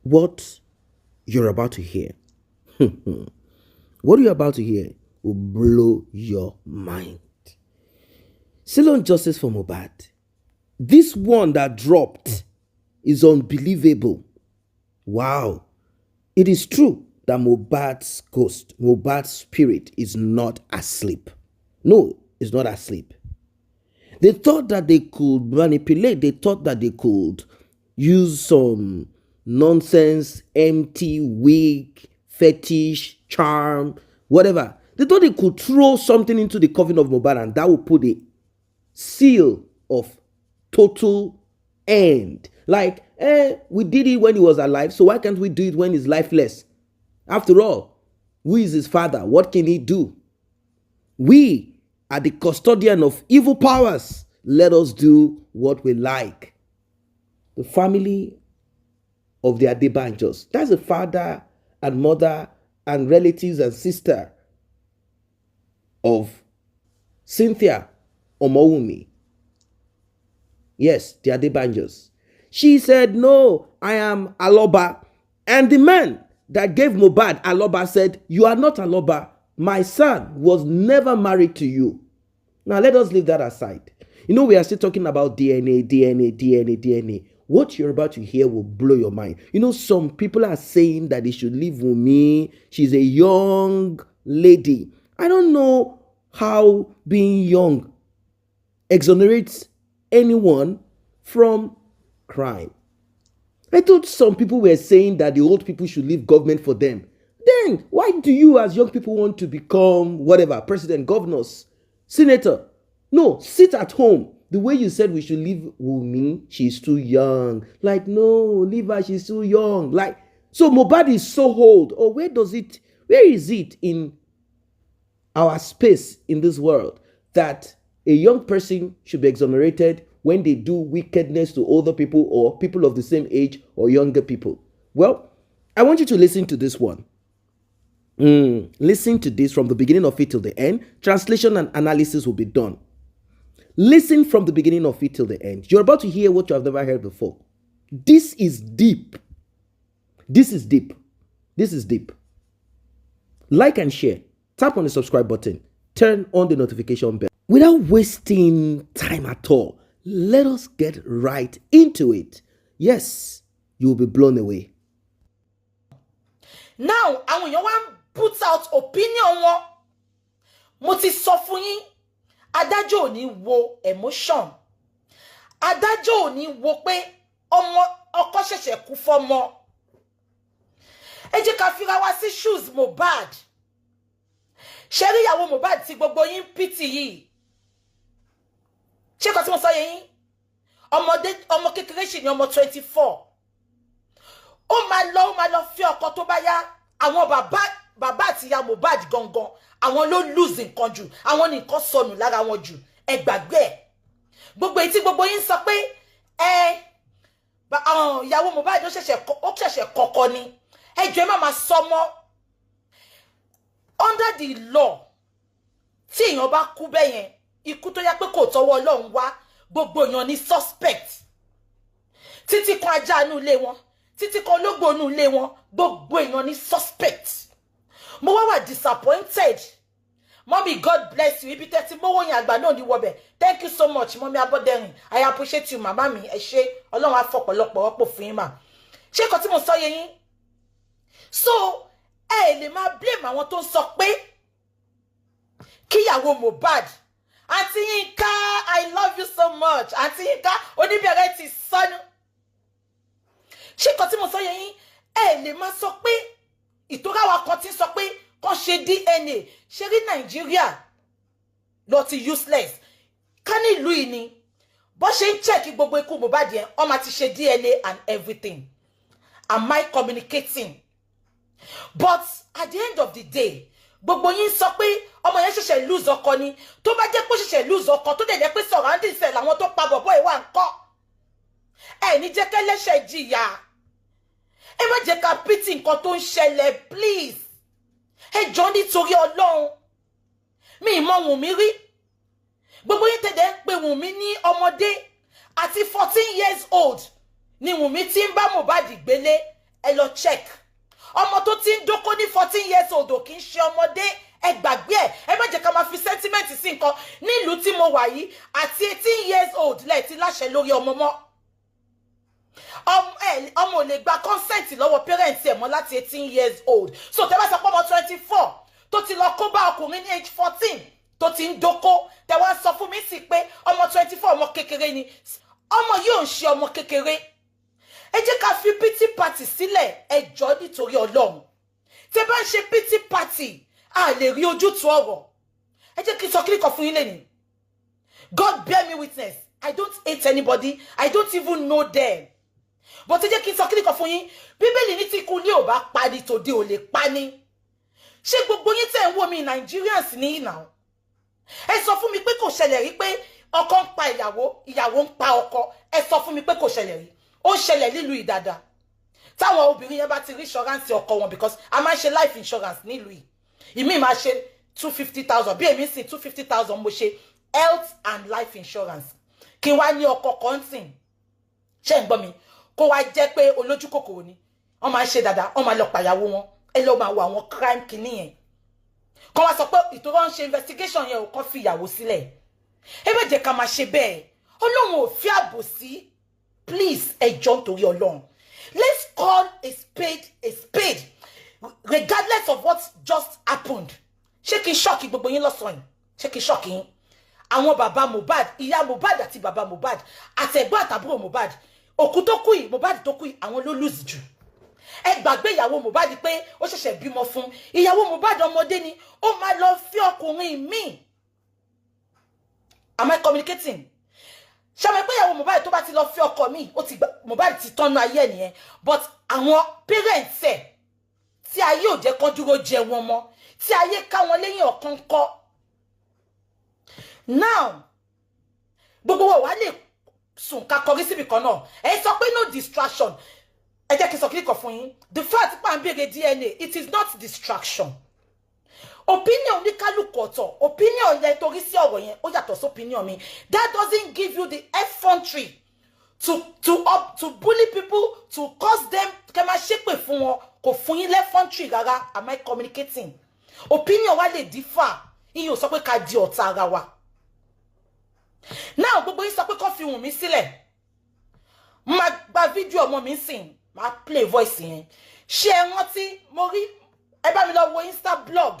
What you're about to hear, what you're about to hear will blow your mind. Still on justice for Mohbad. This one that dropped is unbelievable. Wow. It is true that Mohbad's ghost, Mohbad's spirit is not asleep. No, it's not asleep. They thought that they could manipulate. They thought that they could use some nonsense, empty, weak, fetish, charm, whatever. They thought they could throw something into the coffin of Mohbad and that would put the seal of total end. Like, we did it when he was alive, so why can't we do it when he's lifeless? After all, who is his father? What can he do? We are the custodian of evil powers. Let us do what we like. The family of the Adebanjos, that's the father and mother and relatives and sister of Cynthia Wunmi. Yes, the Adebanjos. She said, no, I am Aloba. And the man that gave Mohbad Aloba said, you are not Aloba. My son was never married to you. Now, let us leave that aside. You know, we are still talking about DNA. What you're about to hear will blow your mind. You know, some people are saying that they should leave Wunmi. She's a young lady. I don't know how being young exonerates anyone from crime. I thought some people were saying that the old people should leave government for them. Then why do you as young people want to become whatever, president, governors, senator? No, sit at home. The way you said we should leave Wunmi, she's too young. Like, no, leave her, she's too young. Like, so Mohbad is so old. Or where is it in our space in this world that a young person should be exonerated when they do wickedness to older people or people of the same age or younger people? Well, I want you to listen to this one. Listen to this from the beginning of it till the end. Translation and analysis will be done. Listen from the beginning of it till the end. You're about to hear what you have never heard before. This is deep. This is deep. This is deep. Like and share. Tap on the subscribe button. Turn on the notification bell. Without wasting time at all, let us get right into it. Yes, you will be blown away. Now, àwọn èèyàn wá put out opinion wọn. Mo ti sọ fún yín, adájọ́ ò ní wo emotion. Adájọ́ ò ní wo pé ọkọ ṣẹ̀ṣẹ̀ kú fọ́mọ. Ẹ jẹ́ ká fira wá sí shoes Mohbad. Ṣé rí ìyàwó Mohbad tí gbogbo yín pity yìí? Ṣé kò tí mo sọ yẹn? Ọmọ kékeré ṣì ní ọmọ 24. Ó máa lọ fi ọkọ tó bá yá. Àwọn bàbá àti ìyá Mohbad gangan, àwọn ló lose nǹkan jù, àwọn ní nǹkan sọnù lára wọn jù. Ẹ gbàgbé ẹ̀. Gbogbo èyí tí gbogbo yín sọ pé ìyàwó Mohbad ó ṣẹ̀ṣẹ̀ kọ́kọ́ ni. Ẹ jọ̀ọ́ ẹ má máa sọ mọ́. Under the law, tí èèyàn bá kú bẹ́yẹn, ikú tó yá pé kò tọwọ́ Ọlọ́run wá, gbogbo èèyàn ní suspect. Títí kan ajá inú ilé wọn, títí kan ológbò inú ilé wọn, gbogbo èèyàn ní suspect. Mo wá disappointed. Mommy, God bless you. Ibi tẹ́tí mówó yẹn àgbà náà ní wọbẹ̀. Thank you so much, Mommy Aboderin. I appreciate you, màmá mi. Ẹ ṣé, Ọlọ́run á fọ̀pọ̀lọpọ̀ ọ̀pọ̀ fún yín mà. Ṣé nǹkan tí mo sọ yé yín? So, ẹ lè máa blame àwọn tó ń sọ pé kíyàwó Mohbad, Aunty Yinka, I love you so much. Aunty Yinka, oníbẹ̀rẹ̀ ti sọnù. Ṣé nǹkan tí mo sọ yé yín? Ẹ lè máa sọ pé ìtura wa kan ti sọ pé kàn ṣe DNA. Ṣé rí Nàìjíríà lọ ti useless. Ká ní ìlú yìí ni bó ṣe ń check gbogbo ikú Mohbad yẹn, ó máa ti ṣe DNA and everything. Am I communicating? But at the end of the day, gbogbo yín sọ pé ọmọ yẹn ṣẹ̀ṣẹ̀ lose ọkọ ni. Tó bá jẹ́ pé ṣẹ̀ṣẹ̀ lose ọkọ tó dẹ̀ jẹ́ pé surrounding cell àwọn tó pa bọ̀bọ́ ìwà ńkọ́. Ẹ ní jẹ́ kẹ́lẹ́ṣẹ̀ jìyà. Ẹ má jẹ́ ká pity nǹkan tó ń ṣẹlẹ̀, please. Ẹ jọ̀ọ́ nítorí Ọlọ́run. Mi mọ Wunmi rí. Gbogbo yín tẹ̀dẹ̀ ń pe Wunmi ní ọmọdé àti 14 years old ni Wunmi tí ń bá Mohbad gbélé. ẹ lọ check. Ọmọ tó ti ń dóko ní 14 years old ò kì í ṣe ọmọdé. Ẹ gbàgbé ẹ má jẹ́ ká máa fi sentiment sí nǹkan nílùú tí mo wà yìí àti 18 years old lẹ ti láṣẹ lórí ọmọ mọ́. Ọmọ ò lè gba consent lọ́wọ́ parents ẹ̀ mọ́ láti 18 years old. So tẹ́ bá sọ pé ọmọ 24 tó ti lọ kó bá ọkùnrin ní age 14 tó ti ń dóko, tẹ́ wá sọ fún mi sí pé ọmọ 24 ọmọ kékeré ni. Ọmọ yìí ò ń ṣe ọmọ kékeré. Ẹ jẹ́ ká fi pity party sílẹ̀, ẹ jọ̀ọ́ nítorí Ọlọ́run. Tẹ́ bá ń ṣe pity party, a lè rí ojútùú ọ̀rọ̀. Ẹ jẹ́ kí n sọ kíni kan fún yín lẹ́ni. God bear me witness, I don't hate anybody, I don't even know them. But ẹ jẹ́ kí n sọ kíni kan fún yín. Bíbélì ní tí ikú ilé ò bá pa ni tòde ò lè pa ni. Ṣé gbogbo yín tẹ́ ń wò mí Nigerians ní ìnà? Ẹ sọ fún mi pé kò ṣẹlẹ̀ rí pé ọkọ ń pa ìyàwó, ìyàwó ń pa ọkọ. Ẹ sọ fún mi pé kò ṣẹlẹ̀ rí. Ó ṣẹlẹ̀ nílùú ìdàdà. Táwọn obìnrin yẹn bá ti rí insurance ọkọ wọn, because a máa ń ṣe life insurance nílùú yìí. Ìmí máa ṣe 250,000 bí èmi sì 250,000 mo ṣe health and life insurance. Kí wá ní ọkọ kan sìn. Ṣé ń gbọ́ mi? Kó wá jẹ́ pé olójú kòkòrò ni. Wọ́n máa ń ṣe dáadáa, wọ́n máa lọ pàyàwó wọn. Ẹ lọ máa wo àwọn crime kìíní yẹn. Kọ́ wá sọ pé ìtòrò ń ṣe investigation yẹn ò kàn fi ìyàwó sílẹ̀. Ẹ má jẹ́ ká máa ṣe bẹ́ẹ̀. Ọlọ́run ò fi àbòsí. Please, ẹ jọ̀ọ́ nítorí Ọlọ́run. Let's call a spade, regardless of what just happened. Ṣé kí n ṣọ́ọ̀kì gbogbo yín lọ́sàn-án yìí? Ṣé kí n ṣọ́ọ̀kì yín? Àwọn bàbá Mohbad, ìyá Mohbad àti bàbá Mohbad, àtẹ̀gbọ́n àtàbúrò Mohbad, òkú tó kú yìí, Mohbad tó kú yìí, àwọn ló lose jù. Ẹ gbàgbé ìyàwó Mohbad pé ó ṣẹ̀ṣẹ̀ bímọ fún. Ìyàwó Mohbad ọmọdé ni, ó máa lọ fi ọkùnrin míì. Am I communicating? Ṣé mo pé ìyàwó Mohbad tó bá ti lọ fi ọkọ míì, ó ti gba Mohbad ti tọ́nu ayé nìyẹn. But àwọn parents ẹ̀ tí ayé ò jẹ́ kán dúró jẹ wọn mọ́, tí ayé ká wọn lẹ́yìn ọ̀kan kọ́. Now, gbogbo wa wá lè sùn ká kọrí síbì kan náà. Ẹ sọ pé no distraction. Ẹ jẹ́ kí n sọ kíní kan fún yín. The fact pa ń béèrè DNA, it is not distraction. Opinion oníkálùkù ọ̀tọ̀. Opinion yẹn torí sí ọ̀rọ̀ yẹn, ó yàtọ̀ sí opinion mi. That doesn't give you the effrontery to bully people, to cause them, kẹ́ máa ṣépè fún wọn. Kò fún yín l'effrontery rárá. Am I communicating? Opinion wa lè differ. Ìyẹn ò sọ pé ká di ọ̀tá ara wa. Now, gbogbo yín sọ pé kó fi Wunmi sílẹ̀. Má gba fídíò ọmọ mi sìn, má play voice yẹn. Ṣé ẹ rántí mo rí, ẹ bá mi lọ wo Instablog.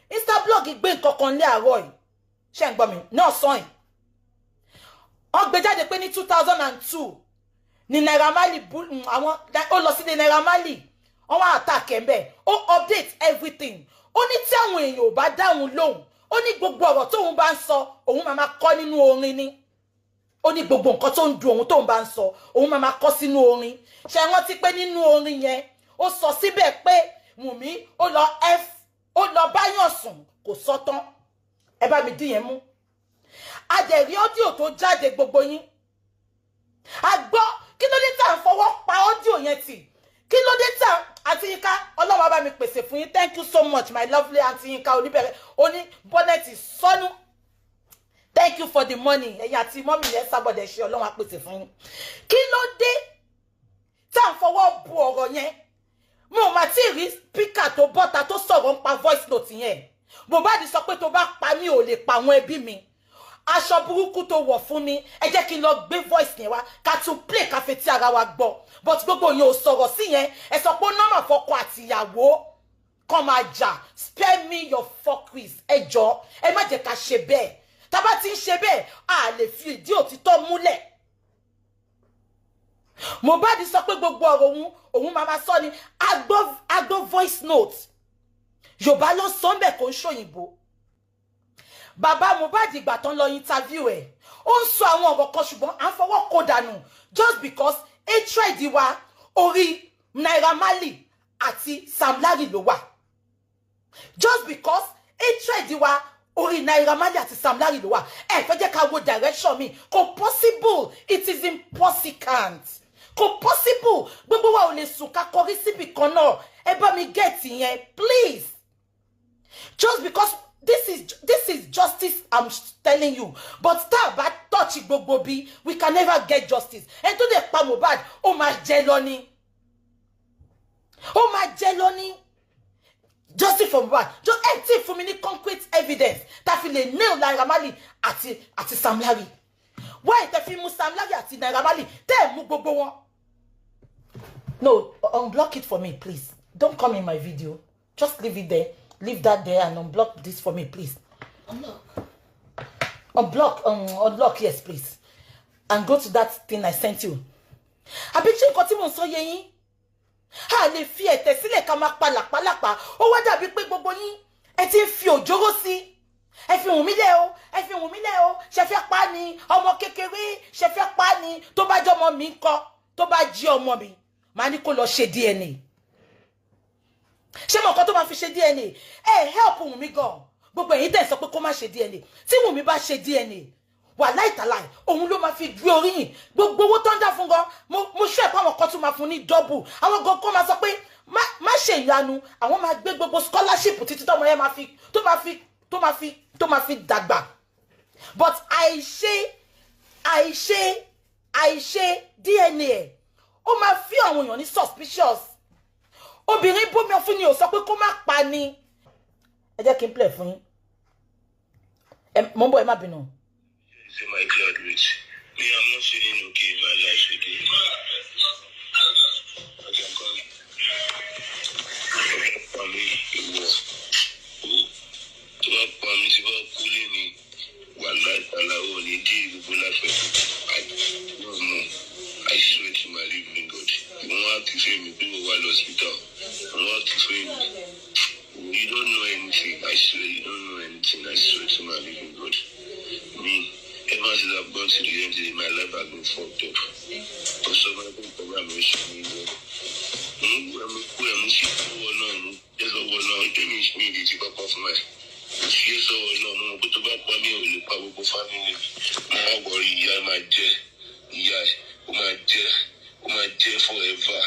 Instablog gbé nǹkan kan lé àárọ̀ yìí. Ṣé ń gbọ́ mi? Náà sọ yìí. Wọ́n gbé jáde pé ní 2002 ní Naira Marley àwọn ó lọ sí Naira Marley. Wọ́n wá attack ẹ̀ ń bẹ̀. Ó update everything. Ó ní tí àwọn èèyàn ò bá dáhùn lóhùn. Ó ní gbogbo ọ̀rọ̀ tóun bá ń sọ, òun máa máa kọ nínú orin ni. Ó ní gbogbo nǹkan tó ń dùn òun tóun bá ń sọ, òun máa máa kọ sínú orin. Ṣé rántí pé nínú orin yẹn, ó sọ síbẹ̀ pé Wunmi ó lọ báyàn sùn, kò sọ tán. Ẹ bá mi dín yẹn mú. A dẹ̀ rí ọ́díò tó jáde gbogbo yín. A gbọ́ kí ló dé tá à ń fọwọ́ pa ọ́díò yẹn tì? Kí ló dé tá Àǹtí Yínká, Ọlọ́run bá mi pèsè fún yín. Thank you so much, my lovely Àǹtí Yínká oníbẹ̀rẹ̀. Oní bọ́nẹ̀tì sọnù. Thank you for the money. Ẹ̀yin àti mọ́mì yẹn sábọ̀dẹ̀ ṣe Ọlọ́run á pèsè fún yín. Kí ló dé tá à ń fọwọ́ bu ọ̀rọ̀ yẹn? Mo mà tí rí speaker tó bọ́ta tó sọ̀rọ̀ ń pa voice note yẹn. Mohbad sọ pé tó bá pa mí ò lè pa àwọn ẹbí mi. Aṣọ burúkú tó wọ̀ fún mi, ẹ jẹ́ kí n lọ gbé voice yẹn wá ká tún play ká fetí ara wa gbọ́. But gbogbo yẹn ò sọ̀rọ̀ sí yẹn. Ẹ sọ pé nọ́mà fọkọ àtìyàwó kàn máa jà. Spare me your fuckeries. Ẹ jọ̀ọ́, ẹ má jẹ́ ká ṣe bẹ́ẹ̀. Tá bá ti ń ṣe bẹ́ẹ̀, a lè fi ìdí òtítọ́ múlẹ̀. Mohbad sọ pé gbogbo ọ̀rọ̀ òun máa sọ ni agbọ́ voice note. Yorùbá ló sọ ńbẹ̀ kò ń ṣòyìnbó. Bàbá Mohbad ìgbà tán lọ interview ẹ̀. Ó ń sọ àwọn ọ̀rọ̀ kan ṣùgbọ́n à ń fọwọ́ kó dànù just because hatred wa orí Naira Marley àti Sam Larry ló wà. Just because hatred wa orí Naira Marley àti Sam Larry ló wà. Ẹ fẹ́ jẹ́ ká wo direction mi. Kò possible. It is impossible. Kò possible. Gbogbo wa ò lè sùn ká kọrí síbì kan náà. Ẹ bá mi get yẹn, please. Just because this is justice I'm telling you. But tá bá touch gbogbo bí, we can never get justice. And tó dé pa Mohbad, ó máa jẹ lọ ni. ó máa jẹ́ lóní justice for Mohbad just empty for me concrete evidence tá fi lè nail Naira Marley àti Sam Larry. Why tẹ́ fi mú Sam Larry àti Naira Marley tẹ́ mú gbogbo wọn? No, unblock it for me, please. Don't come in my video. Just leave it there. Leave that there and unblock this for me, please. Unblock, yes, please. And go to that thing I sent you. Àbíṣe nǹkan tí mo sọ yé yín. A lè fi ẹ̀tẹ̀ sílẹ̀ ká máa palàpalàpà. Ó wá dàbí pé gbogbo yín ẹ ti ń fi òjóró sí. Ẹ fi Wunmi lẹ̀ o, ẹ fi Wunmi lẹ̀ o. Ṣé fẹ́ pa ni ọmọ kékeré, ṣé fẹ́ pa ni tó bá jẹ́ ọmọ mi ńkọ́, tó bá jí ọmọ mi. Màá ní kó lọ ṣe DNA. Ṣé mo nǹkan tó máa fi ṣe DNA? Help Wunmi gan. Gbogbo ẹ̀yin tẹ́ sọ pé kó má ṣe DNA. Tí Wunmi bá ṣe DNA, wàláì tàláì, òun ló máa fi gbé oríyìn. Gbogbo owó tó ń dá fún gan, mo ṣe pé àwọn kan tún máa fún ní double. Àwọn gan kó máa sọ pé má ṣe ìyanu, àwọn máa gbé gbogbo scholarship títí tọ́mọ yẹn tó máa fi dàgbà. But àìṣe DNA ó máa fi àwọn èèyàn ní suspicious. Obìnrin bómi ọfún ni ò sọ pé kó má pa ni. Ẹ jẹ́ kí n play fún yín. Mo ń bọ̀ ẹ má bínú. Say my cloud rich. Me, I'm not feeling okay in my life again. Okay, I'm coming. For me, it was. To have promise about cooling me. One night, and I only did the life. I don't know. I swear to my living God. You don't have to say me, people while hospital. You don't have to say me. You don't know anything. I swear you don't know anything. I swear to my living God. Me. Ever since I've gone to the end of my life, I've been fucked up. For some of the program, I'm showing you. Forever.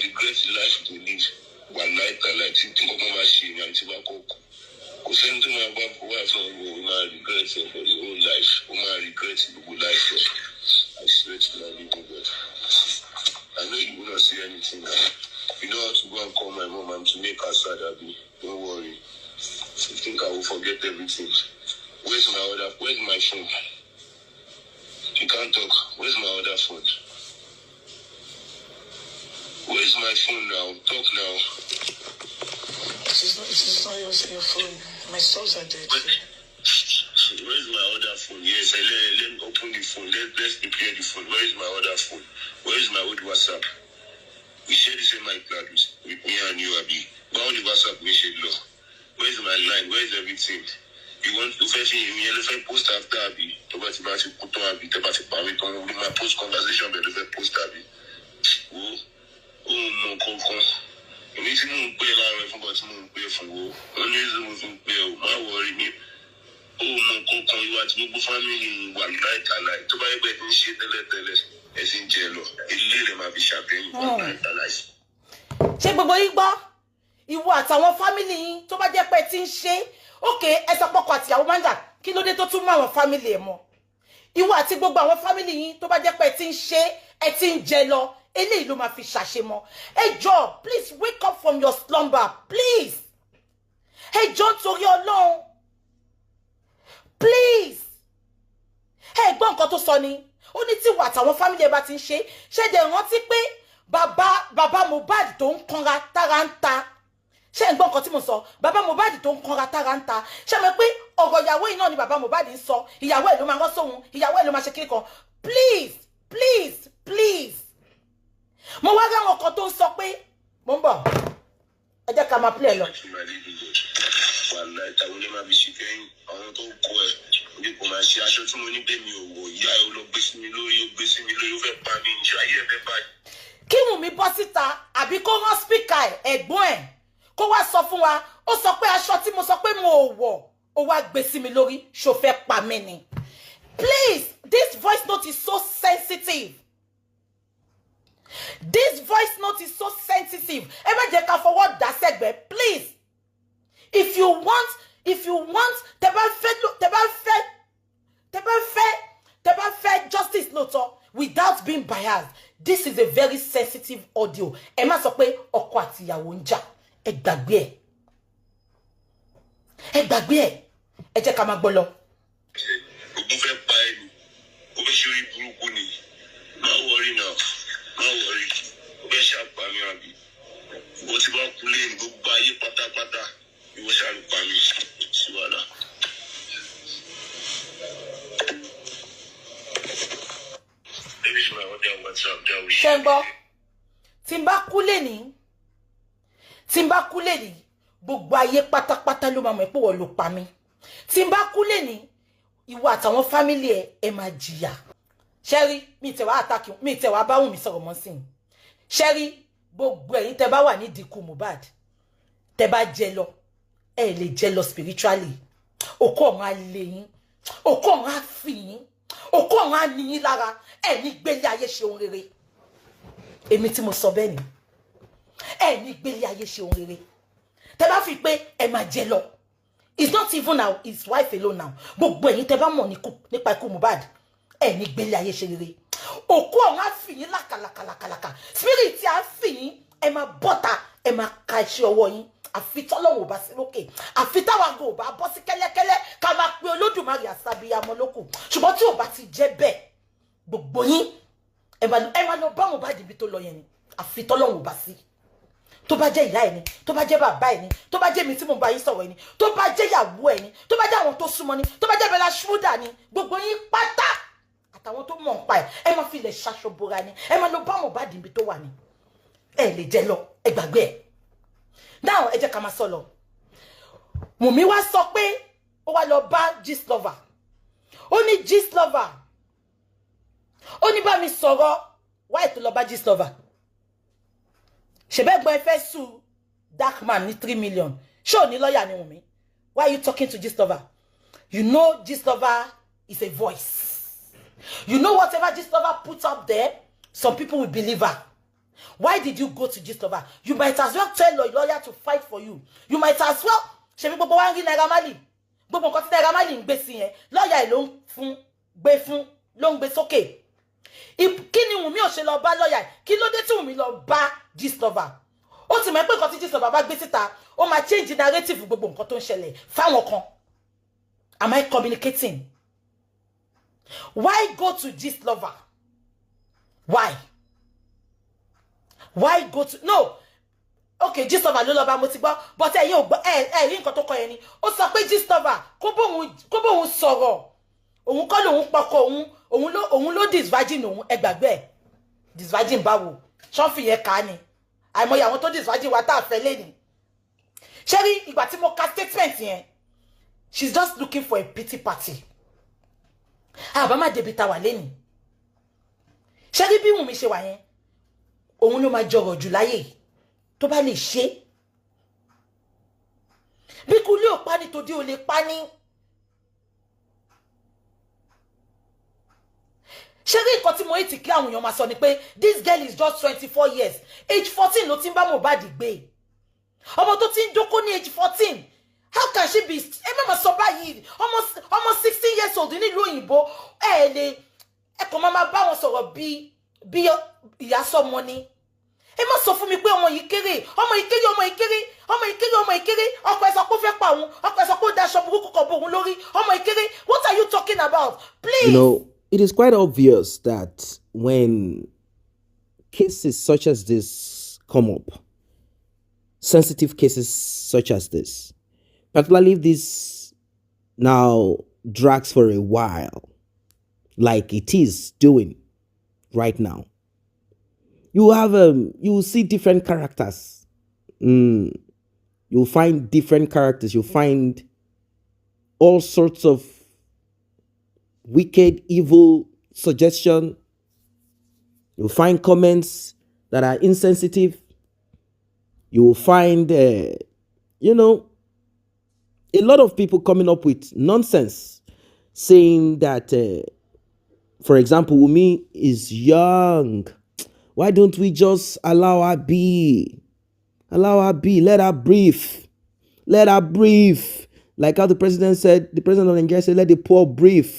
Regret the life to live. One night, I like to think of my machine and to back up. Because to my wife, I regret it for the whole life. I regret the whole life. I swear to my living God. I know you will not say anything now. You know how to go and call my mom and to make her sad, Abby. Don't worry. You think I will forget everything. Where's my phone? You can't talk. Where's my other phone? Where's my phone now? Talk now. It's not your phone. My stores are dead. Where's my other phone? Yes, let me open the phone. Let's prepare the phone. Where is my other phone? Where is my old WhatsApp? We share the same iCloud with me and you, Abby. But only WhatsApp we share law. Where is my line? Where is everything? You want to fetch me? If I post after Abby, to put on Abby, to my post conversation, but if I post Abby. Oh, no, èmi tí mò ń pè láàárọ̀ fún bọ́ tí mò ń pè fún wo wọ́n ní ìṣòro mo fi ń pè ọ́ má wọrí mi ó mọ kankan ìwà àti gbogbo fámìlì wà láìtàláì tó bá yẹ pé ti ń ṣe tẹ́lẹ̀tẹ́lẹ̀ ẹ sì ń jẹ lọ ilé rẹ̀ máa fi ṣàbẹ̀yìn wà láìtàláì. Ṣé gbogbo yín gbọ́ ìwọ àtàwọn fámìlì yín tó bá jẹ́ pé ti ń ṣe ókè ẹ sọ pọ́kọ àtìyàwó máa ń jà kí ló dé tó tún mú àwọn fámìlì ẹ̀ mọ́ ìwọ àti gbogbo àwọn fámìlì yín tó bá jẹ́ pé ti ń ṣe ẹ ti ń jẹ lọ eléyìí ló máa fi ṣàṣemọ. Ẹ jọ̀ọ́, please wake up from your slumber, please. Ẹ jọ̀ọ́ nítorí Ọlọ́run, please. Ẹ gbọ́ nǹkan tó sọ ni ó ní tí wà táwọn fámìlì ẹ bá ti ń ṣe dẹ̀ rántí pé bàbá Mohbad tó ń kanra tára ń ta. Ṣé ẹ gbọ́ nǹkan tí mo sọ? Bàbá Mohbad tó ń kanra tára ń ta. Ṣé mo pé ọ̀rọ̀ ìyàwó yìí náà ni bàbá Mohbad ń sọ? Ìyàwó ẹ̀ ló máa rán sóhun, ìyàwó ẹ̀ ló máa ṣe kíni kan. Please, please, please. Mo wá rí àwọn kan tó ń sọ pé mo ń bọ̀ ẹ jẹ́ ká máa play lọ. Wàhálà ìtàwọn ní máa fi ṣe kẹ́yìn àwọn tó kọ ẹ̀ ní kò máa ṣe aṣọ tí mo ní bẹ́ẹ̀ mi ò wọ̀ ìyá ẹ̀ ló gbé sí mi lórí ó gbé sí mi lórí ó fẹ́ pa mí ìṣe ayé ẹ̀ fẹ́ báyìí. Kí Wunmi bọ́ síta àbí kó rán spíkà ẹ̀gbọ́n ẹ̀ kó wá sọ fún wa ó sọ pé aṣọ tí mo sọ pé mo ò wọ̀ ó wá gbé sí mi lórí ṣó fẹ́ pa mí ni. Please, this voice note is so sensitive. This voice note is so sensitive. Ẹ má jẹ́ ká fọwọ́ dá sẹ́gbẹ̀ẹ́, please. If you want, tẹ́ bá fẹ́ justice lóòótọ́ without being biased, This is a very sensitive audio. Ẹ má sọ pé ọkọ àti ìyàwó ń jà. Ẹ gbàgbé ẹ̀. Ẹ gbàgbé ẹ̀. Ẹ jẹ́ ká máa gbọ́ lọ. Ogun fẹ́ pa ẹni. Ó fẹ́ ṣe orí burúkú ni. Má worry now. Má worry. Ó fẹ́ ṣàpá mi àbí. Bó ti bá kú lé ní gbogbo ayé pátápátá. Ìwọ ṣàlùpá mi sí wàhálà. Ṣé ń gbọ́? Tí n bá kú lẹ́ni, gbogbo ayé pátápátá ló máa mọ̀ pé wọ́n ló pa mí. Tí n bá kú lẹ́ni, ìwọ àtàwọn fámílì ẹ máa jìyà. Ṣẹ́rí, mi tẹ̀ wá àtàkì, mi tẹ̀ wá bá Wunmi sọ̀rọ̀ mọ́ sí. Ṣẹ́rí, gbogbo ẹ̀yin tẹ́ bá wà ní ìdínkù Mohbad, tẹ́ bá jẹ lọ, ẹ lè jẹ lọ spiritually. Òkú ọ̀run á lé yín, òkú ọ̀run á fi yín, òkú ọ̀run á ní yín lára, ẹ ní gbélé ayé ṣe ohun rere. Èmi tí mo sọ bẹ́ẹ̀ ni, ẹ ní gbélé ayé ṣe ohun rere. Tẹ́ bá fi pé ẹ máa jẹ lọ. It's not even now his wife alone now. Gbogbo ẹ̀yin tẹ́ bá mọ̀ nípa ikú Mohbad, ẹ ní gbélé ayé ṣe rere. Òkú ọ̀run á fi yín lákàlàkàlàkàlàkà. Spirit á fi yín, ẹ máa bọ́ta, ẹ máa ka iṣẹ́ ọwọ́ yín. Àfi tọ́lọ́run ò bá sí lókè. Àfi táwa go ò bá bọ́ sí kẹ́lẹ́kẹ́lẹ́ ká máa pe Olódùmarè àsàbíyamọ lókù. Ṣùgbọ́n tí ò bá ti jẹ́ bẹ́ẹ̀, gbogbo yín ẹ máa lọ bá Mohbad ibi tó lọ yẹn ni. Àfi tọ́lọ́run ò bá sí. Tó bá jẹ́ ìyá ẹ̀ ni, tó bá jẹ́ bàbá ẹ̀ ni, tó bá jẹ́ mi tí mo bá yín sọ̀rọ̀ ẹ̀ ni, tó bá jẹ́ ìyàwó ẹ̀ ni, tó bá jẹ́ àwọn tó súnmọ́ ni, tó bá jẹ́ Bella Shmurda ni, gbogbo yín pátá àtàwọn tó mọ̀ ń pa ẹ̀ máa fi lè ṣaṣọbora ni, ẹ máa lọ bá Mohbad ibi tó wà ni. Ẹ lè jẹ lọ, ẹ gbàgbé ẹ̀. Now ẹ jẹ́ ká máa sọ lọ. Wunmi wá sọ pé ó wá lọ bá Gistlover. Ó ní Gistlover. Ó ní bá mi sọ̀rọ̀, why tó lọ bá Gistlover? Ṣebẹ́gbọ́n ẹ fẹ́ sue Darkman ní 3 million. Ṣé ò ní lọ́yà ni Wunmi? Why are you talking to Gistlover? You know Gistlover is a voice. You know whatever Gistlover puts up there, some people will believe her. Why did you go to Gistlover? You might as well tell your lawyer to fight for you. You might as well. Ṣebí gbogbo wa ń rí Naira Marley. Gbogbo nǹkan tí Naira Marley ń gbé sí yẹn, lọ́yà ẹ̀ ló ń gbé sókè. Kí ni Wunmi ò ṣe lọ bá lọ́yà ẹ̀? Kí ló dé tí Wunmi lọ bá Gistlover? Ó ti mọ̀ pé nǹkan tí Gistlover bá gbé síta, ó máa change narrative gbogbo nǹkan tó ń ṣẹlẹ̀ fáwọn kan. Am I communicating? Why go to Gistlover? Why? Why go to no? Okay, Gistlover ló lọ bá mo ti gbọ́, but ẹ̀yin ò gbọ́ rí nǹkan tó kọ yẹn ni. Ó sọ pé Gistlover kó bóun sọ̀rọ̀. Òun kọ́ lòun pọkọ òun ló disvirgin òun, ẹ gbàgbé ẹ̀. Disvirgin báwo? Ṣọ́ọ̀fì yẹn ká ni. Àìmọye àwọn tó disvirgin wa tá a fẹ́ lé ni. Ṣé rí ìgbà tí mo ka statement yẹn? She's just looking for a pity party. Àbá má débi ta wà lẹ́nu. Ṣé rí bí Wunmi ṣe wà yẹn? Òun ló máa jọrọ̀ jù láyé tó bá lè ṣe. Bí kú lé ò pa ní tòdí ò lè pa ní. Ṣé rí nǹkan tí mo yìí ti kí àwọn èèyàn máa sọ ni pé this girl is just 24 years. Age 14 ló ti ń bá Mohbad gbé. Ọmọ tó ti ń dókó ní age 14. How can she be? Ẹ má máa sọ báyìí. Ọmọ 16 years old nílùú òyìnbó. Ẹ kàn máa bá wọn sọ̀rọ̀ bí ìyá sọmọ ni. Ẹ má sọ fún mi pé ọmọ yìí kéré, ọmọ yìí kéré, ọkọ ẹ sọ pé ó fẹ́ pa òun, ọkọ ẹ sọ pé ó daṣọ burúkú kan bò òun lórí, ọmọ yìí kéré. What are you talking about? Please. You know, it is quite obvious that when cases such as this come up, sensitive cases such as this, particularly if this now drags for a while, like it is doing right now, you will see different characters. You'll find different characters. You'll find all sorts of wicked, evil suggestion. You'll find comments that are insensitive. You will find, a lot of people coming up with nonsense, saying that, for example, Wunmi is young. Why don't we just allow her be? Allow her be. Let her breathe. Let her breathe. Like how the president of Nigeria said, let the poor breathe.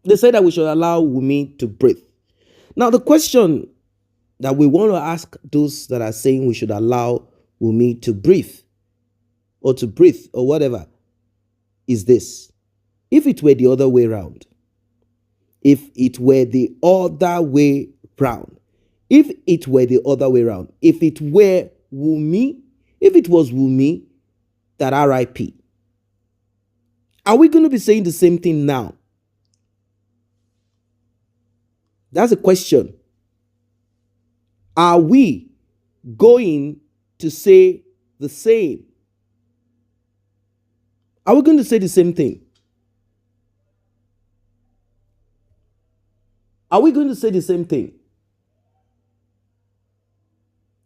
They say that we should allow Wunmi to breathe. Now, the question that we want to ask those that are saying we should allow Wunmi to breathe or whatever is this. If it were the other way around, if it were the other way round, if it were the other way around, if it were Wunmi, if it was Wunmi that RIP, are we going to be saying the same thing now? That's a question. Are we going to say the same? Are we going to say the same thing? Are we going to say the same thing?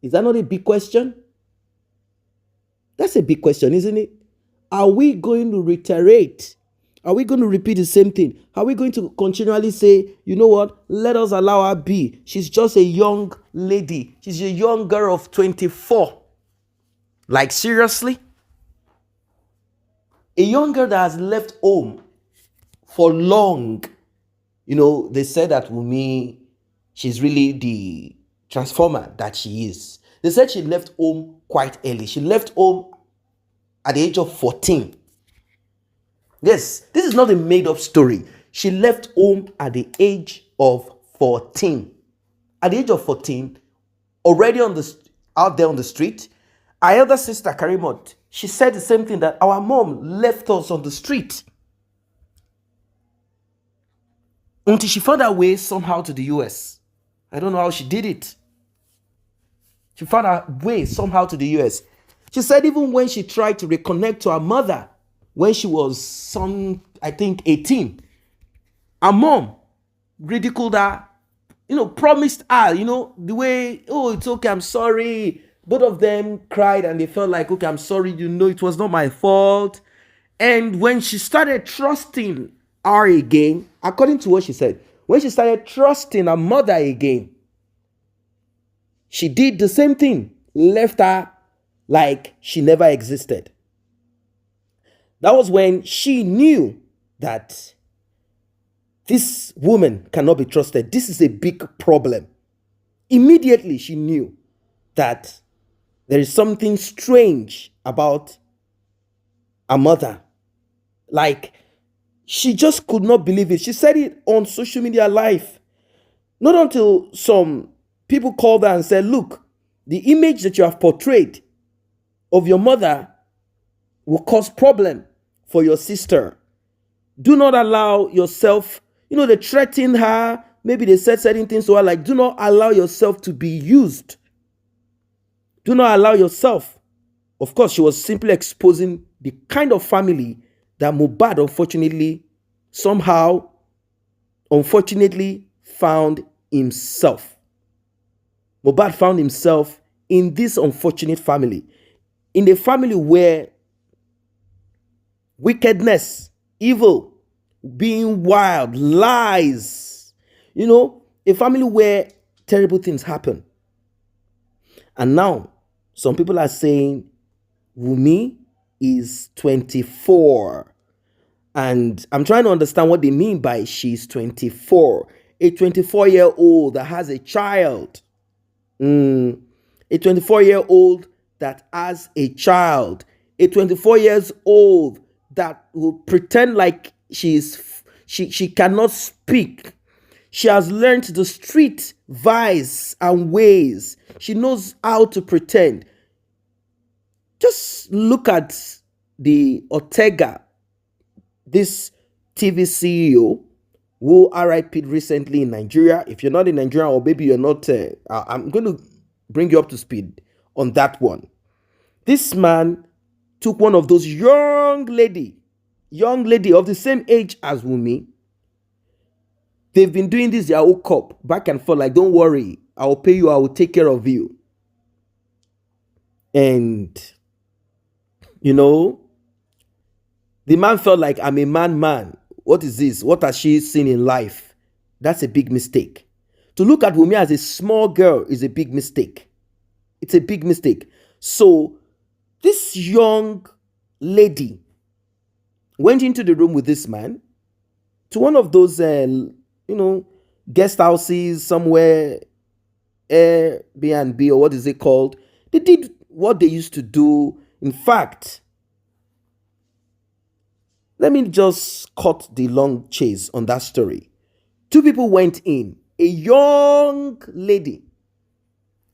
Is that not a big question? That's a big question, isn't it? Are we going to reiterate? Are we going to repeat the same thing? Are we going to continually say, you know what? Let us allow her be. She's just a young lady. She's a young girl of 24. Like, seriously? A young girl that has left home for long. You know, they said that Wunmi, she's really the transformer that she is. They said she left home quite early. She left home at the age of 14. Yes, this is not a made-up story. She left home at the age of 14. At the age of 14, already out there on the street, our elder sister, Karimot, she said the same thing, that our mom left us on the street until she found her way somehow to the US. I don't know how she did it. She found her way somehow to the US. She said even when she tried to reconnect to her mother when she was 18, her mom ridiculed her, promised her, the way, oh, it's okay, I'm sorry. Both of them cried and they felt like, okay, I'm sorry, it was not my fault. And when she started trusting her again, according to what she said, when she started trusting her mother again, she did the same thing, left her like she never existed. That was when she knew that this woman cannot be trusted. This is a big problem. Immediately she knew that there is something strange about her mother. Like, she just could not believe it. She said it on social media live. Not until some people called her and said, look, the image that you have portrayed of your mother will cause problem for your sister. Do not allow yourself, they threatened her. Maybe they said certain things to her, like, do not allow yourself to be used. Do not allow yourself. Of course, she was simply exposing the kind of family that Mohbad unfortunately found himself. Mohbad found himself in this unfortunate family. In a family where wickedness, evil, being wild, lies, a family where terrible things happen. And now, some people are saying Wunmi is 24. And I'm trying to understand what they mean by she's 24. A 24-year-old that has a child. A 24-year-old that has a child. A 24 years old that will pretend like she cannot speak. She has learned the street vice and ways. She knows how to pretend. Just look at the Ortega, this TV CEO who RIP'd recently in Nigeria. If you're not in Nigeria, or maybe you're not, I'm going to bring you up to speed on that one. This man took one of those young lady of the same age as Wunmi. They've been doing this their whole cup, back and forth, like, don't worry, I will pay you, I will take care of you. And, the man felt like, I'm a man. What is this? What has she seen in life? That's a big mistake. To look at Wunmi as a small girl is a big mistake. It's a big mistake. So, this young lady went into the room with this man, to one of those, guest houses somewhere, Airbnb, or what is it called. They did what they used to do. In fact, let me just cut the long chase on that story. Two people went in. A young lady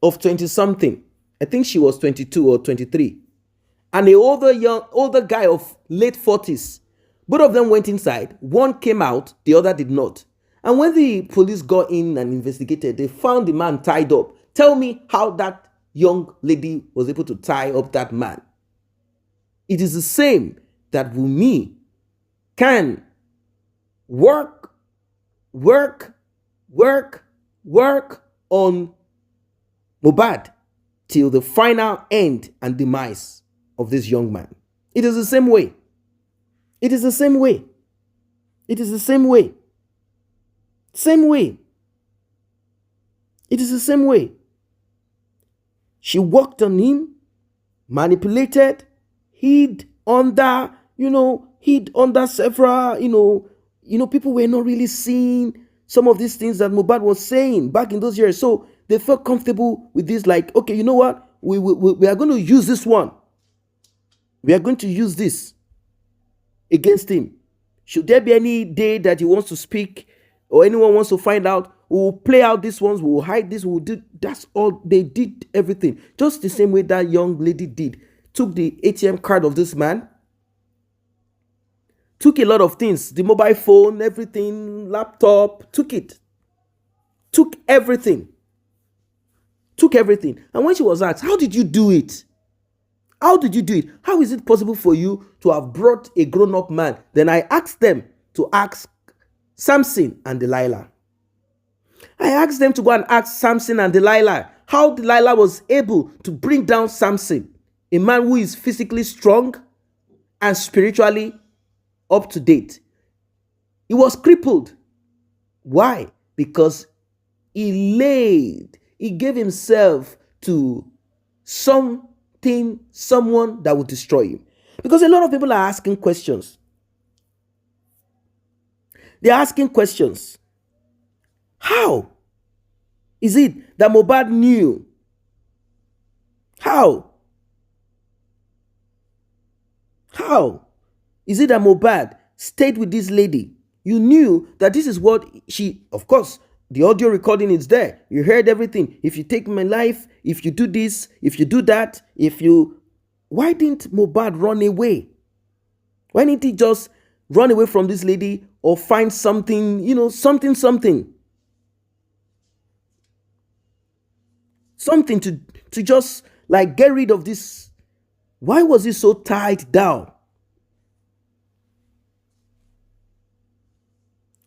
of 20 something, I think she was 22 or 23, and a older guy of late 40s. Both of them went inside. One came out, the other did not. And when the police got in and investigated, they found the man tied up. Tell me how that young lady was able to tie up that man. It is the same that Wunmi can work on Mohbad till the final end and demise of this young man. It is the same way. It is the same way. It is the same way. Same way. It is the same way. She worked on him, manipulated, hid under several, people were not really seeing some of these things that Mohbad was saying back in those years. So they felt comfortable with this, like, okay, you know what? We are going to use this one. We are going to use this against him. Should there be any day that he wants to speak or anyone wants to find out, we will play out these ones, we will hide this, we will do. That's all. They did everything. Just the same way that young lady did. Took the ATM card of this man. Took a lot of things. The mobile phone, everything, laptop. Took it. Took everything. Took everything. And when she was asked, how did you do it? How did you do it? How is it possible for you to have brought a grown-up man? Then I asked them to ask Samson and Delilah. I asked them to go and ask Samson and Delilah how Delilah was able to bring down Samson, a man who is physically strong and spiritually up to date. He was crippled. Why? Because he gave himself to someone that would destroy him. Because a lot of people are asking questions. They're asking questions. How is it that Mohbad knew? How is it that Mohbad stayed with this lady? You knew that this is what she, of course, the audio recording is there. You heard everything. If you take my life, if you do this, if you do that, why didn't Mohbad run away? Why didn't he just run away from this lady or find something, something to just like get rid of this? Why was he so tied down?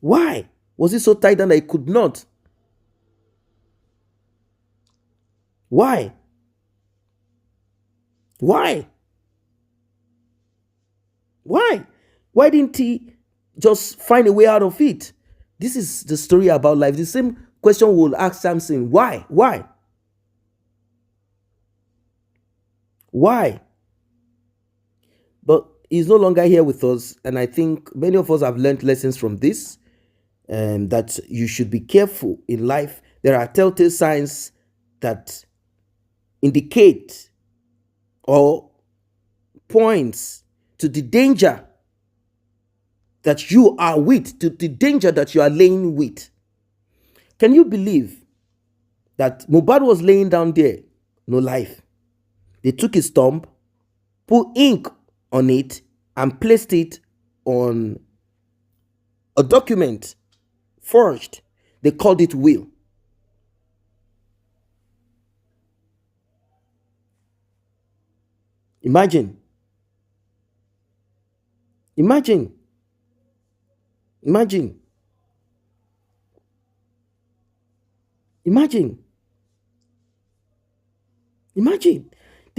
Why was he so tied down that he could not? Why? Why didn't he just find a way out of it? This is the story about life. The same question we'll ask Samson. Why? But he's no longer here with us, and I think many of us have learned lessons from this, that you should be careful in life. There are telltale signs that indicate or points to the danger that you are with, to the danger that you are laying with. Can you believe that Mohbad was laying down there, no life? They took his thumb, put ink on it, and placed it on a document forged. They called it will. Imagine. They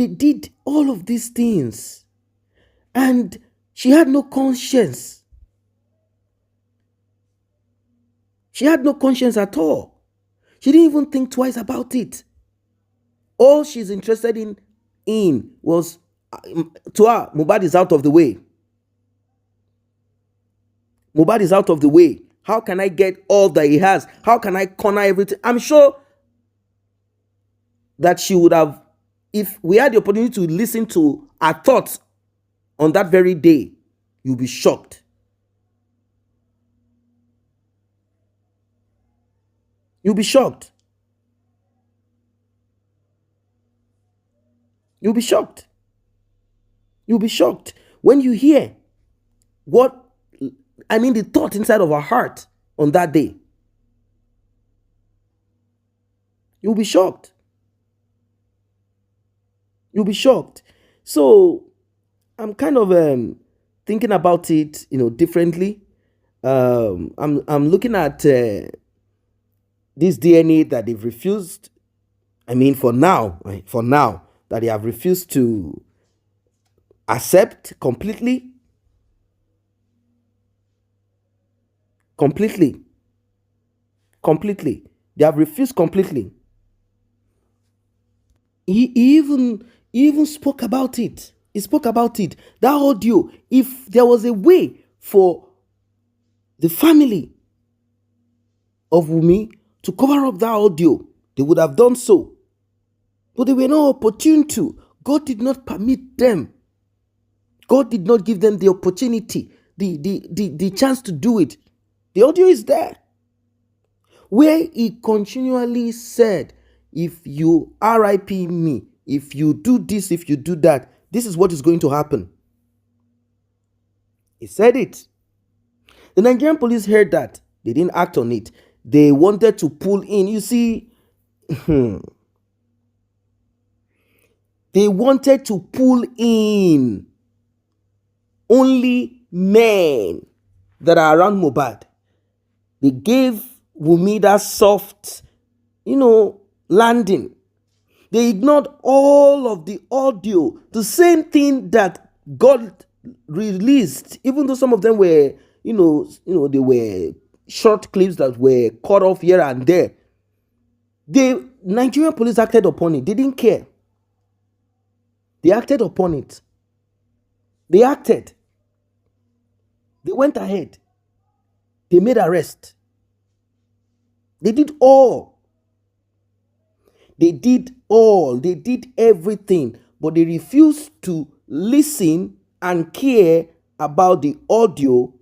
did all of these things, and she had no conscience. She had no conscience at all. She didn't even think twice about it. All she's interested in was, to her, Mohbad is out of the way. Mohbad is out of the way. How can I get all that he has? How can I corner everything? I'm sure that she would have, if we had the opportunity to listen to her thoughts on that very day, you'll be shocked. You'll be shocked. You'll be shocked. You'll be shocked when you hear the thought inside of her heart on that day. You'll be shocked. You'll be shocked. So I'm kind of thinking about it, differently. I'm looking at this DNA that they've refused. For now, that they have refused to accept completely. They have refused completely. He even spoke about it. He spoke about it. That audio, if there was a way for the family of Wunmi to cover up that audio, they would have done so. But they were not opportune to. God did not permit them. God did not give them the opportunity, the chance to do it. The audio is there, where he continually said, if you RIP me, if you do this, if you do that, this is what is going to happen. He said it. The Nigerian police heard that. They didn't act on it. They wanted to pull in. You see, they wanted to pull in only men that are around Mohbad. They gave Wunmi that soft, landing. They ignored all of the audio, the same thing that God released, even though some of them were, they were short clips that were cut off here and there. The Nigerian police acted upon it. They didn't care. They acted upon it. They acted. They went ahead. They made arrest. They did all. They did all. They did everything. But they refused to listen and care about the audio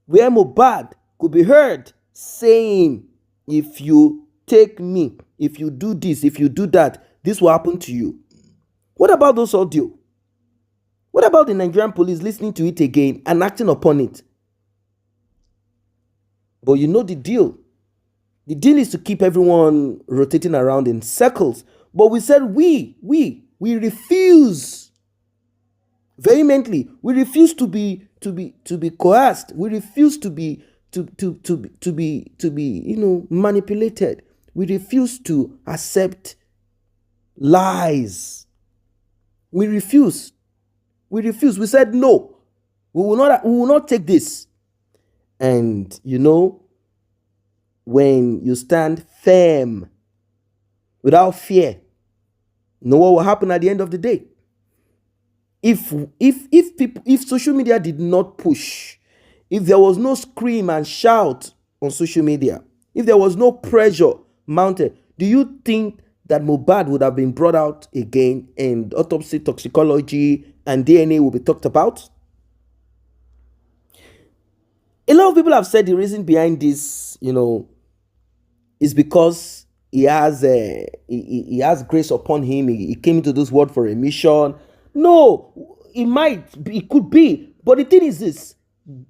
where Mohbad could be heard saying, if you take me, if you do this, if you do that, this will happen to you. What about those audio? What about the Nigerian police listening to it again and acting upon it? But you know the deal. The deal is to keep everyone rotating around in circles. But we said we refuse vehemently. We refuse to be coerced. We refuse to be manipulated. We refuse to accept lies. We refuse. We said no. We will not take this. And when you stand firm without fear, know what will happen at the end of the day. If social media did not push, if there was no scream and shout on social media, if there was no pressure mounted, do you think that Mohbad would have been brought out again and autopsy, toxicology, and DNA will be talked about? A lot of people have said the reason behind this, is because he has grace upon him. He came into this world for a mission. No, it could be. But the thing is this,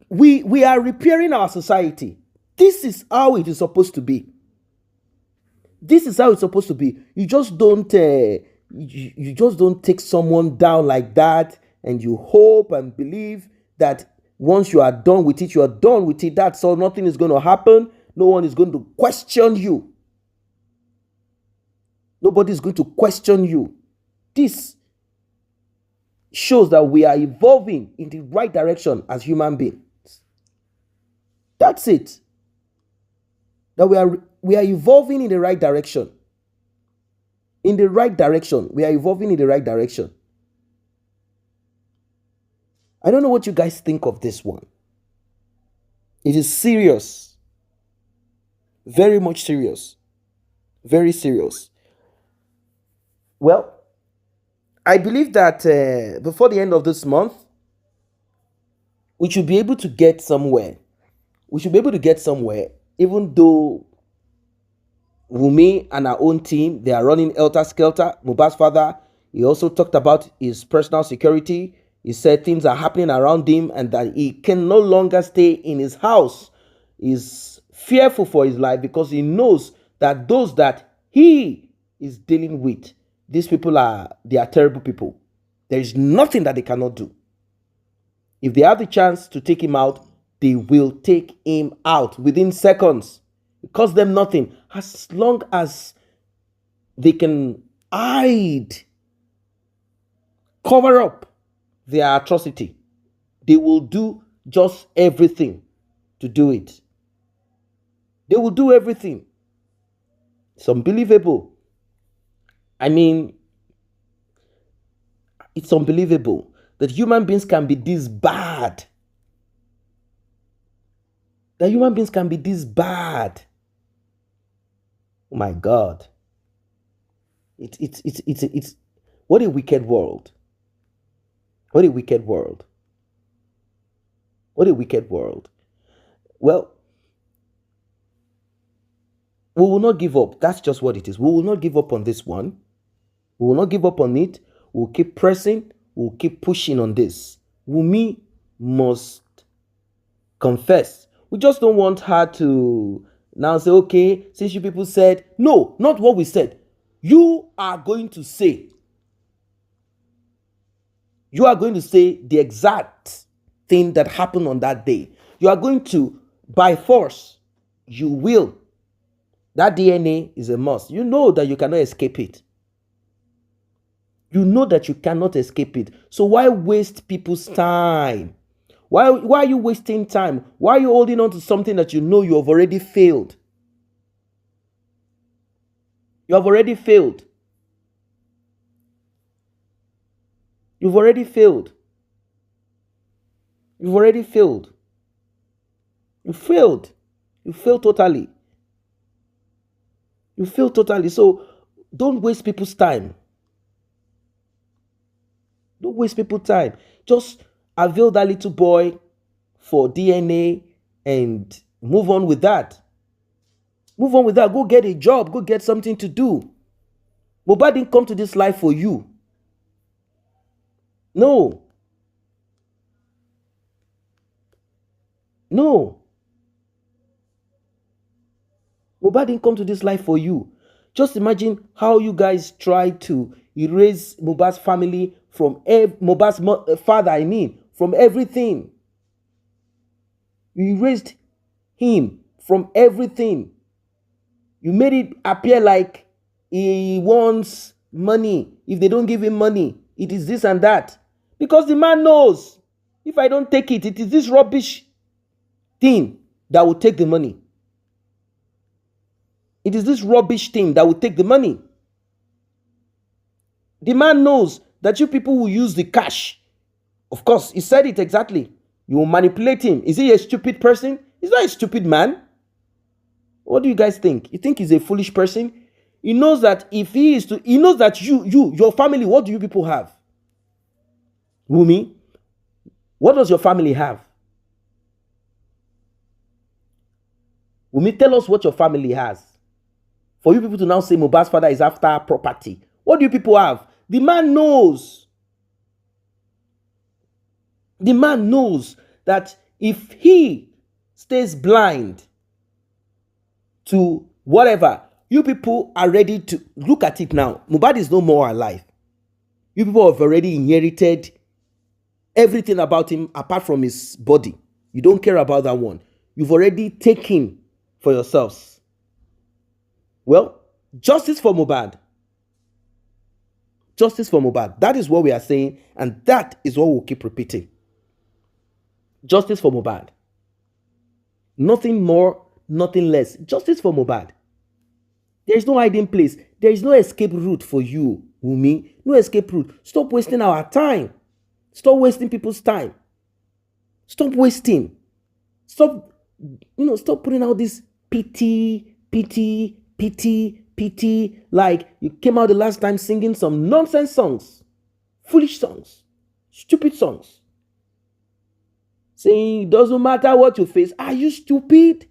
we are repairing our society. This is how it is supposed to be. This is how it's supposed to be. You just don't take someone down like that, and you hope and believe that once you are done with it, you are done with it. That's all. Nothing is going to happen. No one is going to question you. Nobody is going to question you. This shows that we are evolving in the right direction as human beings. That's it. That we are evolving in the right direction. In the right direction. We are evolving in the right direction. I don't know what you guys think of this one. It is serious. Very much serious. Very serious. Well, I believe that before the end of this month, we should be able to get somewhere. We should be able to get somewhere, even though Wunmi and our own team, they are running helter skelter. Mohbad's father, he also talked about his personal security. He said things are happening around him and that he can no longer stay in his house. He's fearful for his life because he knows that those that he is dealing with, these people they are terrible people. There is nothing that they cannot do. If they have the chance to take him out, they will take him out within seconds. It costs them nothing. As long as they can hide, cover up their atrocity, they will do just everything to do it. They will do everything. It's unbelievable. I mean, it's unbelievable that human beings can be this bad. That human beings can be this bad. Oh my God. It's what a wicked world. What a wicked world. What a wicked world. Well, we will not give up. That's just what it is. We will not give up on this one. We will not give up on it. We'll keep pressing. We'll keep pushing on this. Wunmi must confess. We just don't want her to now say, okay, since you people said, no, not what we said. You are going to say. You are going to say the exact thing that happened on that day. You are going to, by force, you will. That DNA is a must. You know that you cannot escape it. You know that you cannot escape it. So why waste people's time? Why are you wasting time? Why are you holding on to something that you know you have already failed? You have already failed. You've already failed. You've already failed. You failed. You failed totally. You failed totally. So don't waste people's time. Don't waste people's time. Just avail that little boy for DNA and move on with that. Move on with that. Go get a job. Go get something to do. Mohbad didn't come to this life for you. No. No. Mohbad didn't come to this life for you. Just imagine how you guys tried to erase Mohbad's family from Mohbad's father, from everything. You erased him from everything. You made it appear like he wants money. If they don't give him money, it is this and that. Because the man knows, if I don't take it, it is this rubbish thing that will take the money. It is this rubbish thing that will take the money. The man knows that you people will use the cash. Of course, he said it exactly. You will manipulate him. Is he a stupid person? He's not a stupid man. What do you guys think? You think he's a foolish person? He knows that if he is to, he knows that your family, what do you people have? Wunmi, what does your family have? Wunmi, tell us what your family has. For you people to now say Mohbad's father is after property. What do you people have? The man knows. The man knows that if he stays blind to whatever, you people are ready to look at it now. Mohbad is no more alive. You people have already inherited everything about him apart from his body. You don't care about that one. You've already taken for yourselves. Well, justice for Mohbad. Justice for Mohbad. That is what we are saying, and that is what we'll keep repeating. Justice for Mohbad. Nothing more, nothing less. Justice for Mohbad. There is no hiding place. There is no escape route for you, Wunmi. No escape route. Stop wasting our time. Stop wasting people's time. Stop wasting. Stop stop putting out this pity, like you came out the last time singing some nonsense songs, foolish songs, stupid songs, saying it doesn't matter what you face. Are you stupid?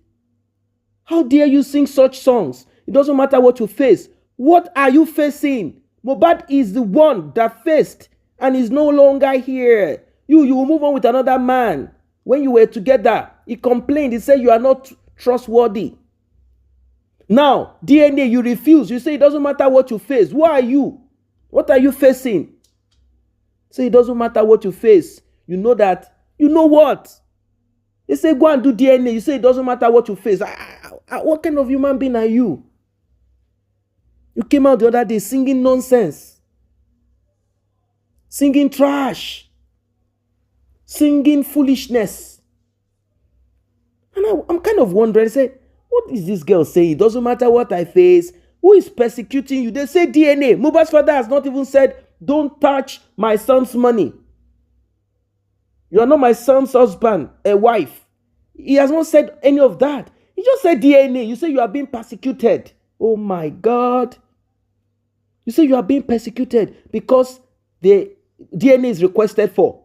How dare you sing such songs? It doesn't matter what you face. What are you facing? Mohbad is the one that faced and is no longer here. You will move on with another man. When you were together, he complained. He said you are not trustworthy. Now, DNA, you refuse. You say it doesn't matter what you face. Who are you? What are you facing? Say it doesn't matter what you face. You know that. You know what? They say go and do DNA. You say it doesn't matter what you face. What kind of human being are you? You came out the other day singing nonsense, singing trash, singing foolishness. And I'm kind of wondering, say, what is this girl saying? It doesn't matter what I face. Who is persecuting you? They say DNA. Mohbad's father has not even said, don't touch my son's money. You are not my son's husband, a wife. He has not said any of that. He just said DNA. You say you are being persecuted. Oh my God. You say you are being persecuted because the DNA is requested for.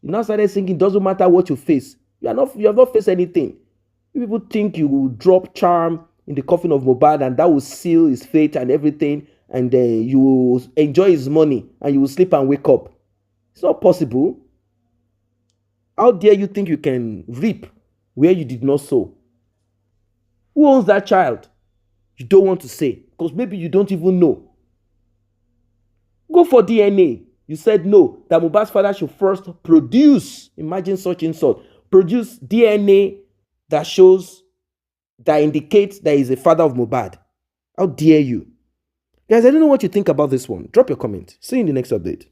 You now started thinking, doesn't matter what you face. You have not faced anything. People think you will drop charm in the coffin of Mohbad and that will seal his fate and everything, and you will enjoy his money and you will sleep and wake up. It's not possible. How dare you think you can reap where you did not sow? Who owns that child? You don't want to say because maybe you don't even know. Go for DNA. You said no, that Mohbad's father should first produce, imagine such insult, produce DNA that shows, that indicates that he's a father of Mohbad. How dare you? Guys, I don't know what you think about this one. Drop your comment. See you in the next update.